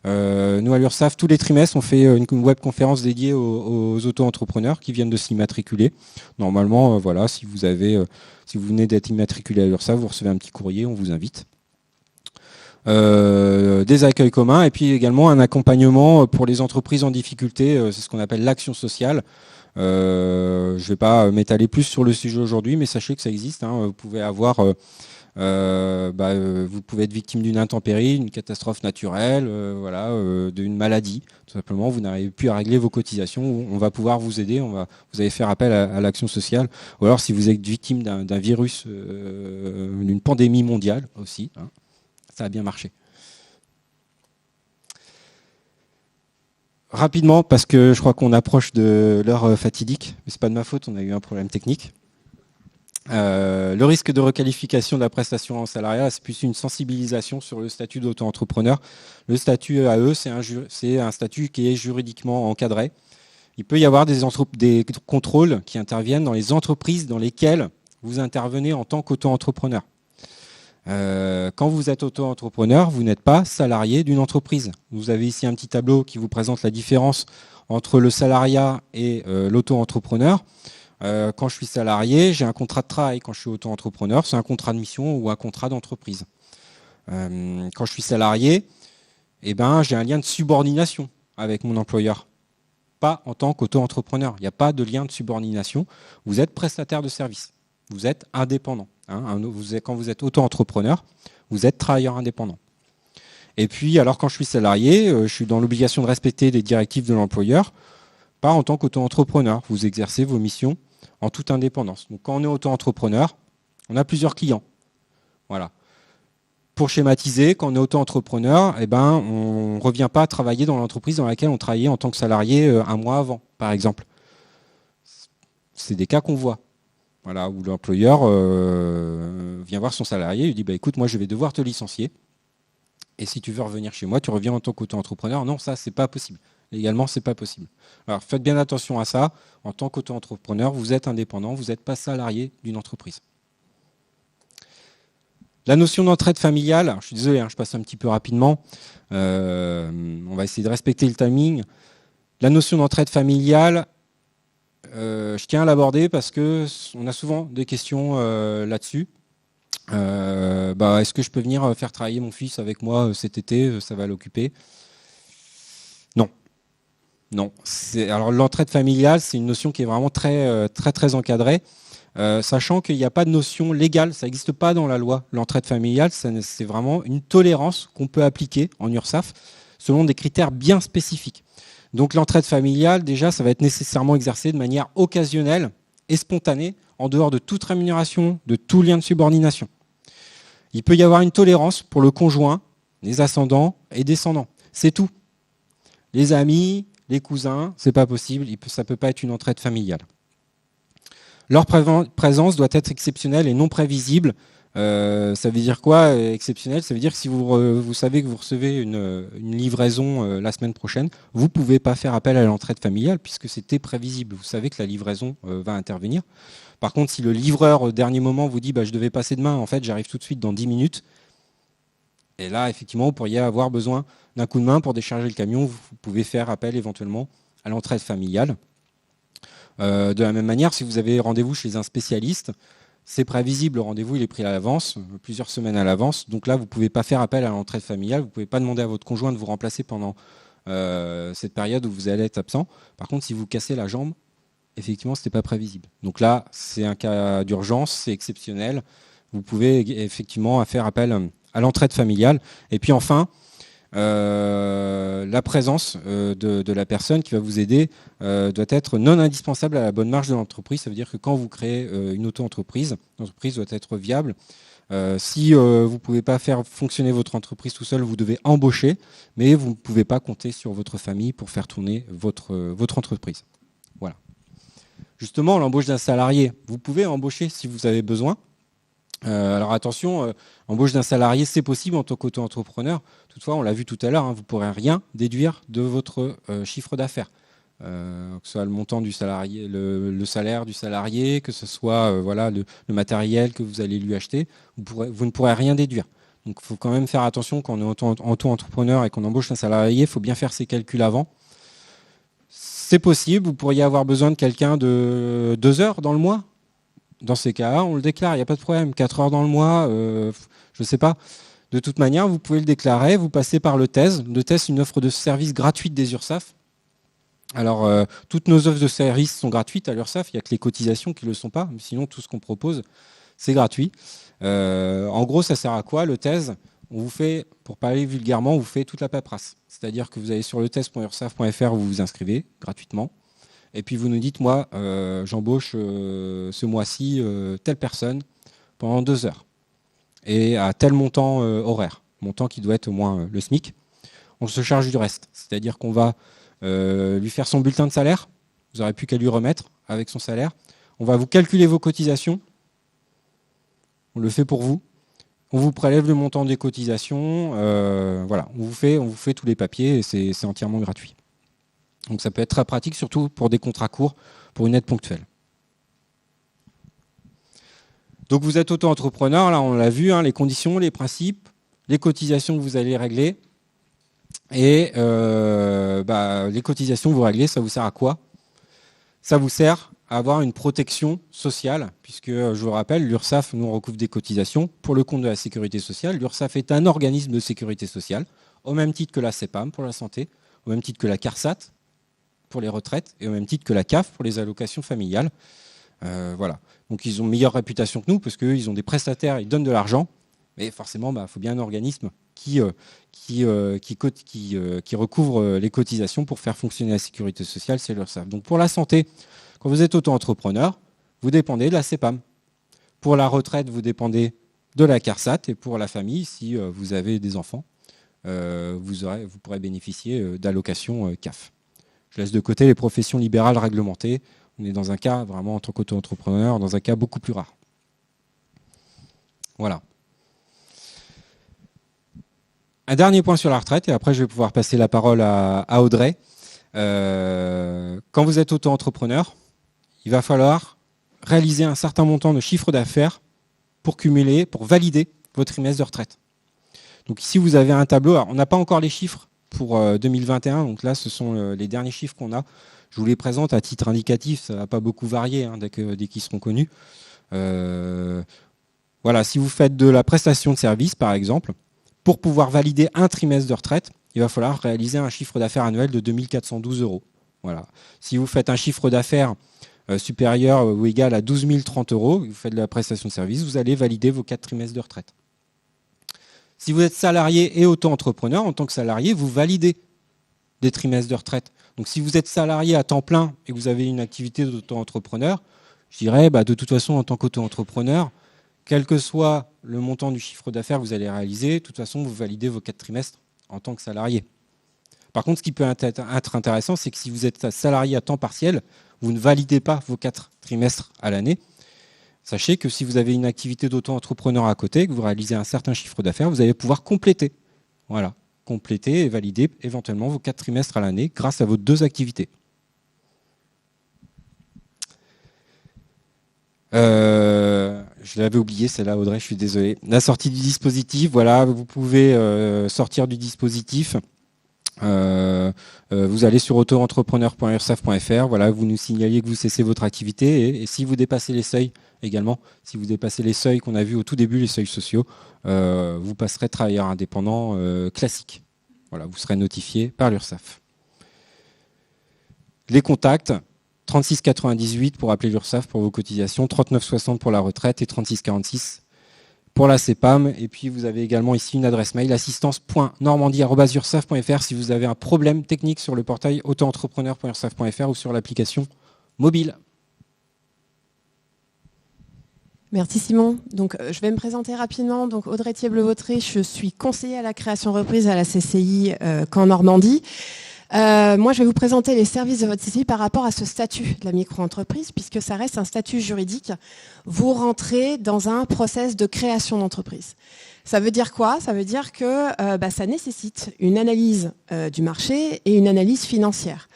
Nous, à l'URSSAF, tous les trimestres, on fait une webconférence dédiée aux auto-entrepreneurs qui viennent de s'immatriculer. Normalement, voilà, si vous venez d'être immatriculé à l'URSSAF, vous recevez un petit courrier, on vous invite. Des accueils communs et puis également un accompagnement pour les entreprises en difficulté, c'est ce qu'on appelle l'action sociale. Je ne vais pas m'étaler plus sur le sujet aujourd'hui, mais sachez que ça existe. Vous pouvez avoir, vous pouvez être victime d'une intempérie, d'une catastrophe naturelle, d'une maladie. Tout simplement, vous n'arrivez plus à régler vos cotisations. On va pouvoir vous aider. Vous allez faire appel à l'action sociale. Ou alors, si vous êtes victime d'un virus, d'une pandémie mondiale aussi. Ça a bien marché. Rapidement, parce que je crois qu'on approche de l'heure fatidique, mais ce n'est pas de ma faute, on a eu un problème technique. Le risque de requalification de la prestation en salariat, c'est plus une sensibilisation sur le statut d'auto-entrepreneur. Le statut AE, c'est un statut qui est juridiquement encadré. Il peut y avoir des contrôles qui interviennent dans les entreprises dans lesquelles vous intervenez en tant qu'auto-entrepreneur. Quand vous êtes auto-entrepreneur, vous n'êtes pas salarié d'une entreprise. Vous avez ici un petit tableau qui vous présente la différence entre le salariat et l'auto-entrepreneur. Quand je suis salarié, j'ai un contrat de travail. Quand je suis auto-entrepreneur, c'est un contrat de mission ou un contrat d'entreprise. Quand je suis salarié, j'ai un lien de subordination avec mon employeur. Pas en tant qu'auto-entrepreneur. Il n'y a pas de lien de subordination. Vous êtes prestataire de service. Vous êtes indépendant. Quand vous êtes auto-entrepreneur, vous êtes travailleur indépendant. Et puis, alors quand je suis salarié, je suis dans l'obligation de respecter les directives de l'employeur, pas en tant qu'auto-entrepreneur. Vous exercez vos missions en toute indépendance. Donc, quand on est auto-entrepreneur, on a plusieurs clients. Voilà. Pour schématiser, quand on est auto-entrepreneur, on ne revient pas à travailler dans l'entreprise dans laquelle on travaillait en tant que salarié un mois avant, par exemple. C'est des cas qu'on voit. Voilà, où l'employeur vient voir son salarié et lui dit écoute, moi je vais devoir te licencier. Et si tu veux revenir chez moi, tu reviens en tant qu'auto-entrepreneur. Non, ça, c'est pas possible. Légalement, c'est pas possible. Alors faites bien attention à ça. En tant qu'auto-entrepreneur, vous êtes indépendant, vous n'êtes pas salarié d'une entreprise. La notion d'entraide familiale, alors, je suis désolé, je passe un petit peu rapidement. On va essayer de respecter le timing. La notion d'entraide familiale, je tiens à l'aborder parce qu'on a souvent des questions là-dessus. Est-ce que je peux venir faire travailler mon fils avec moi cet été? Ça va l'occuper. Non. Alors l'entraide familiale, c'est une notion qui est vraiment très, très, très encadrée. Sachant qu'il n'y a pas de notion légale, ça n'existe pas dans la loi. L'entraide familiale, c'est vraiment une tolérance qu'on peut appliquer en URSSAF selon des critères bien spécifiques. Donc l'entraide familiale, déjà, ça va être nécessairement exercé de manière occasionnelle et spontanée, en dehors de toute rémunération, de tout lien de subordination. Il peut y avoir une tolérance pour le conjoint, les ascendants et descendants. C'est tout. Les amis, les cousins, c'est pas possible, ça ne peut pas être une entraide familiale. Leur présence doit être exceptionnelle et non prévisible. Ça veut dire quoi, exceptionnel? Ça veut dire que si vous savez que vous recevez une livraison la semaine prochaine, vous ne pouvez pas faire appel à l'entraide familiale puisque c'était prévisible. Vous savez que la livraison va intervenir. Par contre, si le livreur, au dernier moment, vous dit je devais passer demain, en fait, j'arrive tout de suite dans 10 minutes, et là, effectivement, vous pourriez avoir besoin d'un coup de main pour décharger le camion. Vous pouvez faire appel éventuellement à l'entraide familiale. De la même manière, si vous avez rendez-vous chez un spécialiste, c'est prévisible, le rendez-vous il est pris à l'avance, plusieurs semaines à l'avance. Donc là, vous ne pouvez pas faire appel à l'entraide familiale, vous ne pouvez pas demander à votre conjoint de vous remplacer pendant cette période où vous allez être absent. Par contre, si vous cassez la jambe, effectivement, ce n'est pas prévisible. Donc là, c'est un cas d'urgence, c'est exceptionnel. Vous pouvez effectivement faire appel à l'entraide familiale. Et puis enfin, la présence de la personne qui va vous aider doit être non indispensable à la bonne marche de l'entreprise. Ça veut dire que quand vous créez une auto-entreprise, l'entreprise doit être viable. Si vous ne pouvez pas faire fonctionner votre entreprise tout seul, vous devez embaucher, mais vous ne pouvez pas compter sur votre famille pour faire tourner votre entreprise. Voilà. Justement, l'embauche d'un salarié, vous pouvez embaucher si vous avez besoin. Alors attention, embauche d'un salarié, c'est possible en tant qu'auto-entrepreneur. Toutefois, on l'a vu tout à l'heure, vous ne pourrez rien déduire de votre chiffre d'affaires. Que ce soit le montant du salarié, le salaire du salarié, que ce soit le matériel que vous allez lui acheter, vous ne pourrez rien déduire. Donc il faut quand même faire attention quand on est auto-entrepreneur et qu'on embauche un salarié, il faut bien faire ses calculs avant. C'est possible, vous pourriez avoir besoin de quelqu'un de 2 heures dans le mois. Dans ces cas-là, on le déclare, il n'y a pas de problème. 4 heures dans le mois, je ne sais pas. De toute manière, vous pouvez le déclarer, vous passez par le TES. Le TES, c'est une offre de service gratuite des URSSAF. Alors, toutes nos offres de services sont gratuites à l'URSSAF, il n'y a que les cotisations qui ne le sont pas. Sinon, tout ce qu'on propose, c'est gratuit. En gros, ça sert à quoi le TES? On vous fait, pour parler vulgairement, on vous fait toute la paperasse. C'est-à-dire que vous allez sur le tes.ursaf.fr, vous vous inscrivez gratuitement. Et puis vous nous dites, moi, j'embauche ce mois-ci telle personne pendant 2 heures. Et à tel montant horaire, montant qui doit être au moins le SMIC. On se charge du reste. C'est-à-dire qu'on va lui faire son bulletin de salaire. Vous n'aurez plus qu'à lui remettre avec son salaire. On va vous calculer vos cotisations. On le fait pour vous. On vous prélève le montant des cotisations. Voilà, on vous fait tous les papiers et c'est entièrement gratuit. Donc ça peut être très pratique, surtout pour des contrats courts, pour une aide ponctuelle. Donc vous êtes auto-entrepreneur, là on l'a vu, hein, les conditions, les principes, les cotisations que vous allez régler. Et les cotisations que vous réglez, ça vous sert à quoi? Ça vous sert à avoir une protection sociale, puisque je vous rappelle, l'URSSAF nous recouvre des cotisations pour le compte de la sécurité sociale. L'URSSAF est un organisme de sécurité sociale, au même titre que la CEPAM pour la santé, au même titre que la CARSAT pour les retraites, et au même titre que la CAF pour les allocations familiales. Voilà. Donc ils ont une meilleure réputation que nous, parce qu'ils ont des prestataires, ils donnent de l'argent, mais forcément, il faut bien un organisme qui recouvre les cotisations pour faire fonctionner la sécurité sociale, c'est l'URSSAF. Donc pour la santé, quand vous êtes auto-entrepreneur, vous dépendez de la CEPAM. Pour la retraite, vous dépendez de la CARSAT, et pour la famille, si vous avez des enfants, vous pourrez bénéficier d'allocations CAF. Je laisse de côté les professions libérales réglementées. On est dans un cas, vraiment, en tant qu'auto-entrepreneur, dans un cas beaucoup plus rare. Voilà. Un dernier point sur la retraite, et après je vais pouvoir passer la parole à Audrey. Quand vous êtes auto-entrepreneur, il va falloir réaliser un certain montant de chiffre d'affaires pour cumuler, pour valider votre trimestre de retraite. Donc ici, vous avez un tableau. Alors, on n'a pas encore les chiffres pour 2021, donc là, ce sont les derniers chiffres qu'on a. Je vous les présente à titre indicatif, ça ne va pas beaucoup varier dès qu'ils seront connus. Voilà, si vous faites de la prestation de service, par exemple, pour pouvoir valider un trimestre de retraite, il va falloir réaliser un chiffre d'affaires annuel de 2 412 €. Voilà. Si vous faites un chiffre d'affaires supérieur ou égal à 12 030 €, vous faites de la prestation de service, vous allez valider vos 4 trimestres de retraite. Si vous êtes salarié et auto-entrepreneur, en tant que salarié, vous validez des trimestres de retraite. Donc si vous êtes salarié à temps plein et que vous avez une activité d'auto-entrepreneur, je dirais de toute façon en tant qu'auto-entrepreneur, quel que soit le montant du chiffre d'affaires que vous allez réaliser, de toute façon vous validez vos 4 trimestres en tant que salarié. Par contre, ce qui peut être intéressant, c'est que si vous êtes salarié à temps partiel, vous ne validez pas vos 4 trimestres à l'année. Sachez que si vous avez une activité d'auto-entrepreneur à côté, que vous réalisez un certain chiffre d'affaires, vous allez pouvoir compléter. Voilà, compléter et valider éventuellement vos 4 trimestres à l'année grâce à vos 2 activités. Je l'avais oublié, celle-là, Audrey, je suis désolé. La sortie du dispositif, voilà, vous pouvez sortir du dispositif. Vous allez sur auto-entrepreneur.ursaf.fr, voilà, vous nous signaliez que vous cessez votre activité et si vous dépassez les seuils également, si vous dépassez les seuils qu'on a vus au tout début, les seuils sociaux, vous passerez travailleur indépendant classique. Voilà, vous serez notifié par l'URSSAF. Les contacts, 36 98 pour appeler l'URSSAF pour vos cotisations, 39 60 pour la retraite et 36 46 pour la CEPAM. Et puis vous avez également ici une adresse mail, assistance.normandie@ursaf.fr si vous avez un problème technique sur le portail auto-entrepreneur.ursaf.fr ou sur l'application mobile. Merci Simon. Donc, je vais me présenter rapidement. Donc, Audrey Thièble-Vautré, je suis conseillère à la création reprise à la CCI Caen Normandie. Moi, je vais vous présenter les services de votre CCI par rapport à ce statut de la micro-entreprise, puisque ça reste un statut juridique. Vous rentrez dans un process de création d'entreprise. Ça veut dire quoi? Ça veut dire que ça nécessite une analyse du marché et une analyse financière.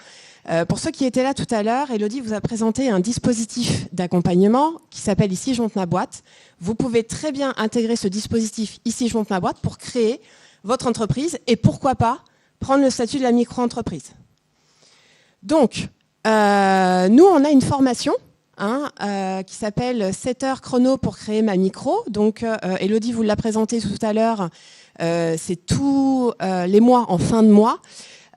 Pour ceux qui étaient là tout à l'heure, Elodie vous a présenté un dispositif d'accompagnement qui s'appelle Ici Jonte ma boîte. Vous pouvez très bien intégrer ce dispositif Ici Jonte ma boîte pour créer votre entreprise et pourquoi pas prendre le statut de la micro-entreprise. Donc, nous, on a une formation qui s'appelle 7 heures chrono pour créer ma micro. Donc, Elodie vous l'a présenté tout à l'heure. C'est tous les mois en fin de mois.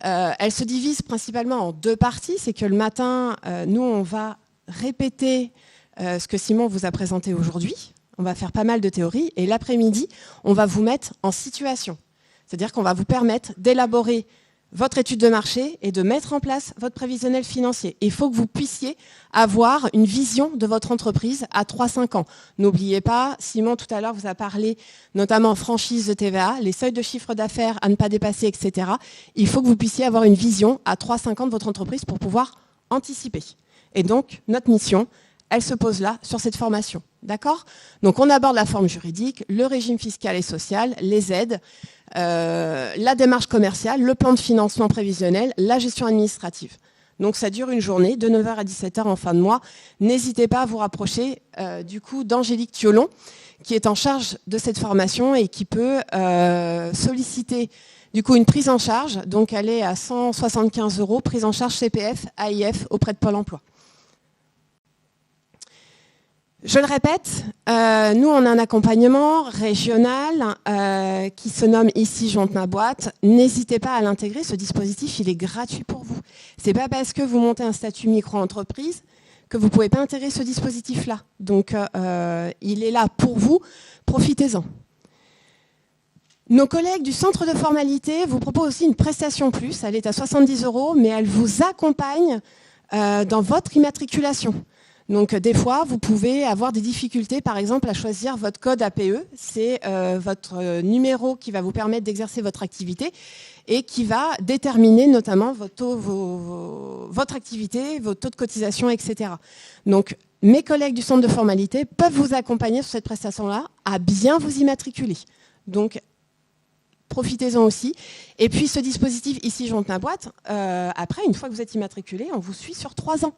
Elle se divise principalement en 2 parties. C'est que le matin, nous, on va répéter ce que Simon vous a présenté aujourd'hui. On va faire pas mal de théories. Et l'après-midi, on va vous mettre en situation. C'est-à-dire qu'on va vous permettre d'élaborer votre étude de marché et de mettre en place votre prévisionnel financier. Il faut que vous puissiez avoir une vision de votre entreprise à 3-5 ans. N'oubliez pas, Simon tout à l'heure vous a parlé notamment franchise de TVA, les seuils de chiffre d'affaires à ne pas dépasser, etc. Il faut que vous puissiez avoir une vision à 3-5 ans de votre entreprise pour pouvoir anticiper. Et donc, notre mission, elle se pose là, sur cette formation. D'accord ? Donc, on aborde la forme juridique, le régime fiscal et social, les aides, la démarche commerciale, le plan de financement prévisionnel, la gestion administrative. Donc ça dure une journée, de 9h à 17h en fin de mois. N'hésitez pas à vous rapprocher du coup d'Angélique Thiolon, qui est en charge de cette formation et qui peut solliciter du coup une prise en charge. Donc elle est à 175 €, prise en charge CPF, AIF auprès de Pôle emploi. Je le répète, nous on a un accompagnement régional qui se nomme Ici Jonte ma boîte. N'hésitez pas à l'intégrer, ce dispositif il est gratuit pour vous. C'est pas parce que vous montez un statut micro-entreprise que vous ne pouvez pas intégrer ce dispositif-là. Donc il est là pour vous, profitez-en. Nos collègues du centre de formalité vous proposent aussi une prestation plus, elle est à 70 €, mais elle vous accompagne dans votre immatriculation. Donc des fois, vous pouvez avoir des difficultés, par exemple, à choisir votre code APE. C'est votre numéro qui va vous permettre d'exercer votre activité et qui va déterminer notamment votre activité, vos taux de cotisation, etc. Donc mes collègues du centre de formalité peuvent vous accompagner sur cette prestation-là à bien vous immatriculer. Donc profitez-en aussi. Et puis ce dispositif Ici Jonte ma boîte, après, une fois que vous êtes immatriculé, on vous suit sur 3 ans.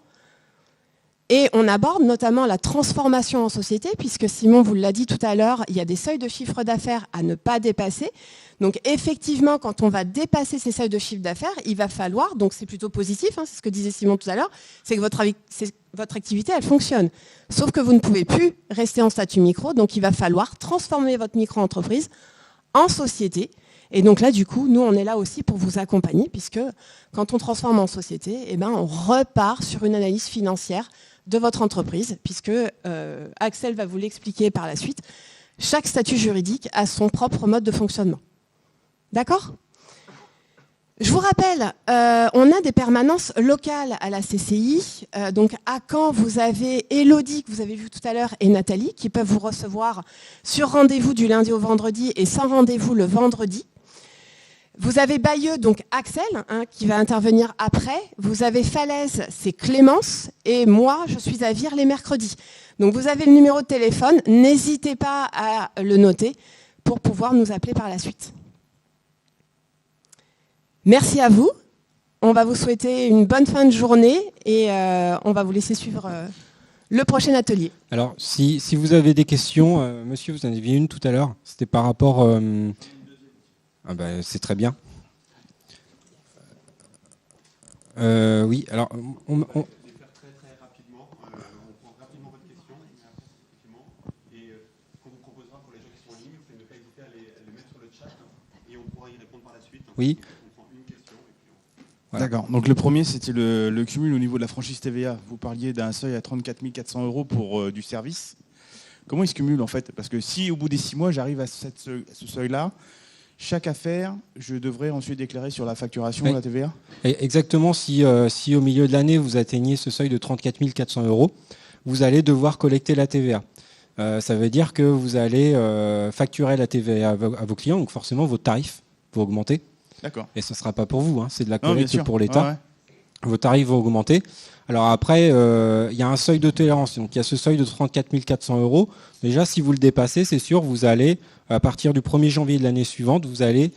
Et on aborde notamment la transformation en société, puisque Simon vous l'a dit tout à l'heure, il y a des seuils de chiffre d'affaires à ne pas dépasser. Donc effectivement, quand on va dépasser ces seuils de chiffre d'affaires, il va falloir, donc c'est plutôt positif, c'est ce que disait Simon tout à l'heure, c'est que votre activité, elle fonctionne. Sauf que vous ne pouvez plus rester en statut micro, donc il va falloir transformer votre micro-entreprise en société. Et donc là, du coup, nous, on est là aussi pour vous accompagner, puisque quand on transforme en société, eh ben, on repart sur une analyse financière de votre entreprise, puisque Axel va vous l'expliquer par la suite. Chaque statut juridique a son propre mode de fonctionnement. D'accord ? Je vous rappelle, on a des permanences locales à la CCI. Donc à Caen, vous avez Elodie, que vous avez vu tout à l'heure, et Nathalie, qui peuvent vous recevoir sur rendez-vous du lundi au vendredi et sans rendez-vous le vendredi. Vous avez Bayeux, donc Axel, qui va intervenir après. Vous avez Falaise, c'est Clémence. Et moi, je suis à Vire les mercredis. Donc vous avez le numéro de téléphone. N'hésitez pas à le noter pour pouvoir nous appeler par la suite. Merci à vous. On va vous souhaiter une bonne fin de journée et on va vous laisser suivre le prochain atelier. Alors, si vous avez des questions, monsieur, vous en aviez une tout à l'heure. C'était par rapport... c'est très bien. Oui, alors... Je vais faire très rapidement. On prend rapidement votre question. Et ce qu'on vous proposera pour les gens qui sont en ligne, c'est de ne pas hésiter à les mettre sur le chat et on pourra y répondre par la suite. Oui. On prend une question. Et puis voilà. D'accord. Donc le premier, c'était le cumul au niveau de la franchise TVA. Vous parliez d'un seuil à 34 400 € pour du service. Comment il se cumule en fait ? Parce que si au bout des 6 mois, j'arrive à ce seuil-là, chaque affaire, je devrais ensuite déclarer sur la facturation la TVA ? Exactement. Si au milieu de l'année, vous atteignez ce seuil de 34 400 €, vous allez devoir collecter la TVA. Ça veut dire que vous allez facturer la TVA à vos clients, donc forcément, vos tarifs vont augmenter. D'accord. Et ce ne sera pas pour vous, c'est de la collecte pour l'État. Ouais. Vos tarifs vont augmenter. Alors après, il y a un seuil de tolérance. Donc il y a ce seuil de 34 400 €. Déjà, si vous le dépassez, c'est sûr, vous allez, à partir du 1er janvier de l'année suivante, vous allez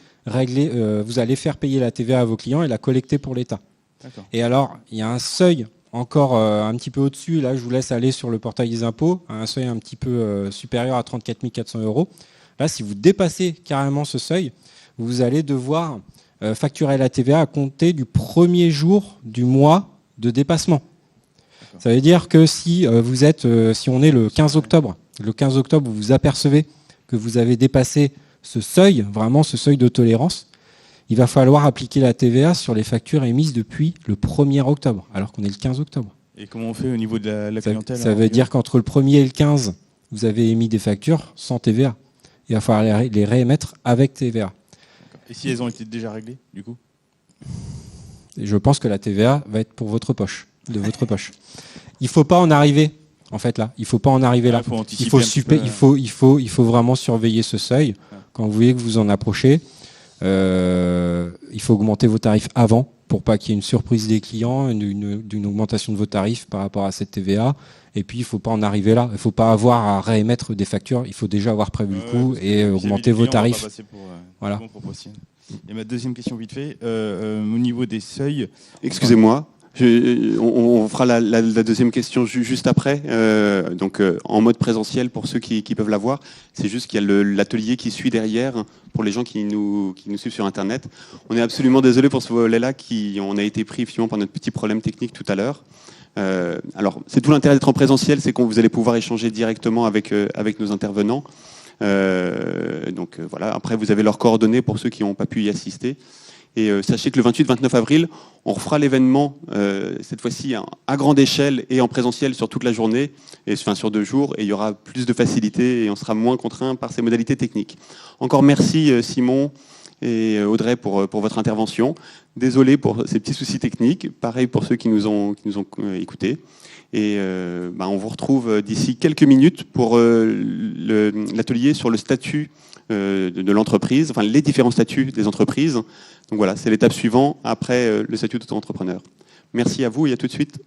faire payer la TVA à vos clients et la collecter pour l'État. D'accord. Et alors, il y a un seuil encore un petit peu au-dessus. Là, je vous laisse aller sur le portail des impôts. Un seuil un petit peu supérieur à 34 400 euros. Là, si vous dépassez carrément ce seuil, vous allez devoir facturer la TVA à compter du premier jour du mois de dépassement. D'accord. Ça veut dire que si si on est le 15 octobre, vous vous apercevez que vous avez dépassé ce seuil, vraiment ce seuil de tolérance, il va falloir appliquer la TVA sur les factures émises depuis le 1er octobre, alors qu'on est le 15 octobre. Et comment on fait au niveau de la clientèle? Ça veut dire qu'entre le 1er et le 15, vous avez émis des factures sans TVA. Il va falloir les réémettre avec TVA. Et si elles ont été déjà réglées, du coup? Et je pense que la TVA va être pour votre poche, de votre poche. Il ne faut pas en arriver, en fait, là. Il ne faut pas en arriver là. Il faut vraiment surveiller ce seuil. Quand vous voyez que vous en approchez, il faut augmenter vos tarifs avant pour pas qu'il y ait une surprise des clients, d'une augmentation de vos tarifs par rapport à cette TVA. Et puis, il ne faut pas en arriver là. Il ne faut pas avoir à réémettre des factures. Il faut déjà avoir prévu le coup et augmenter vos tarifs. Voilà. Et ma deuxième question, vite fait, au niveau des seuils... Excusez-moi. On fera la deuxième question juste après. Donc en mode présentiel pour ceux qui peuvent la voir. C'est juste qu'il y a l'atelier qui suit derrière pour les gens qui nous suivent sur Internet. On est absolument désolé pour ce volet-là on a été pris finalement par notre petit problème technique tout à l'heure. Alors c'est tout l'intérêt d'être en présentiel, c'est que vous allez pouvoir échanger directement avec nos intervenants. Donc voilà. Après vous avez leurs coordonnées pour ceux qui n'ont pas pu y assister. Et sachez que le 28-29 avril, on refera l'événement, cette fois-ci à grande échelle et en présentiel sur toute la journée, sur 2 jours, et il y aura plus de facilité et on sera moins contraint par ces modalités techniques. Encore merci Simon et Audrey pour votre intervention. Désolé pour ces petits soucis techniques, pareil pour ceux qui nous ont écoutés. Et on vous retrouve d'ici quelques minutes pour l'atelier sur le statut de l'entreprise, enfin les différents statuts des entreprises. Donc voilà, c'est l'étape suivante après le statut d'auto-entrepreneur. Merci à vous et à tout de suite.